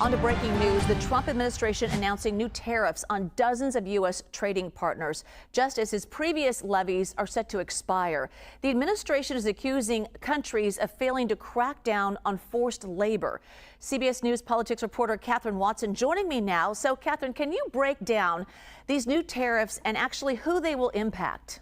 On to breaking news. The Trump administration announcing new tariffs on dozens of U.S. trading partners, just as his previous levies are set to expire. The administration is accusing countries of failing to crack down on forced labor. CBS News politics reporter Kathryn Watson joining me now. So, Kathryn, can you break down these new tariffs and actually who they will impact?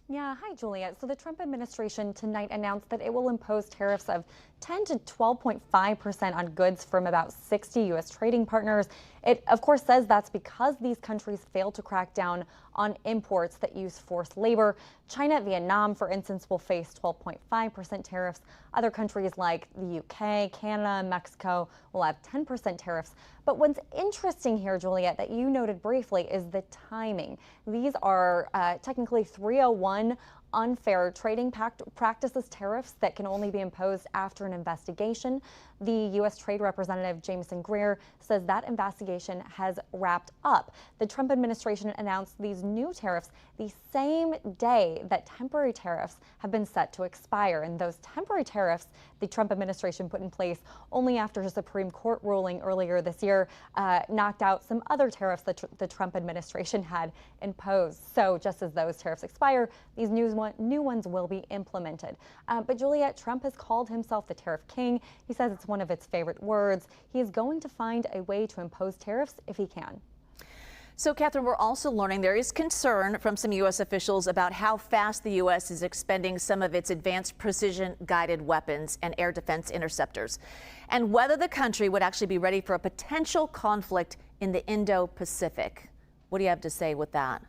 Yeah, hi, Juliet. So the Trump administration tonight announced that it will impose tariffs of 10 to 12.5% on goods from about 60 U.S. trading partners. It, of course, says that's because these countries failed to crack down on imports that use forced labor. China, Vietnam, for instance, will face 12.5% tariffs. Other countries like the UK, Canada, Mexico will have 10% tariffs. But what's interesting here, Juliet, that you noted briefly is the timing. These are technically 301 unfair trading practices tariffs that can only be imposed after an investigation. The U.S. Trade Representative Jameson Greer says that investigation has wrapped up. The Trump administration announced these new tariffs the same day that temporary tariffs have been set to expire. And those temporary tariffs the Trump administration put in place only after a Supreme Court ruling earlier this year knocked out some other tariffs that the Trump administration had imposed. So just as those tariffs expire, these new ones will be implemented. But Juliet, Trump has called himself the tariff king. He says it's one of its favorite words. He is going to find a way to impose tariffs if he can. So, Kathryn, we're also learning there is concern from some U.S. officials about how fast the U.S. is expending some of its advanced precision-guided weapons and air defense interceptors, and whether the country would actually be ready for a potential conflict in the Indo-Pacific. What do you have to say with that?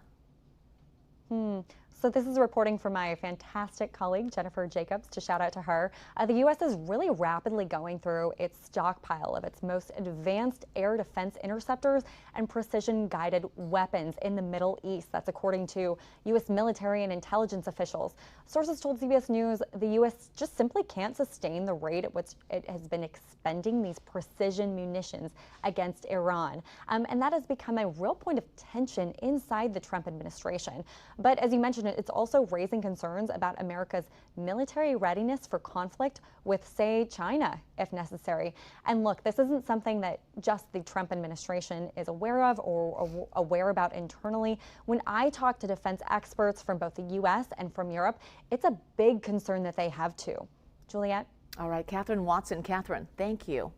So this is reporting from my fantastic colleague, Jennifer Jacobs, to shout out to her. The U.S. is really rapidly going through its stockpile of its most advanced air defense interceptors and precision-guided weapons in the Middle East. That's according to U.S. military and intelligence officials. Sources told CBS News the U.S. just simply can't sustain the rate at which it has been expending these precision munitions against Iran. And that has become a real point of tension inside the Trump administration. But as you mentioned, it's also raising concerns about America's military readiness for conflict with, say, China, if necessary. And look, this isn't something that just the Trump administration is aware of or aware about internally. When I talk to defense experts from both the U.S. and from Europe, it's a big concern that they have too. Juliet? All right, Kathryn Watson. Kathryn, thank you.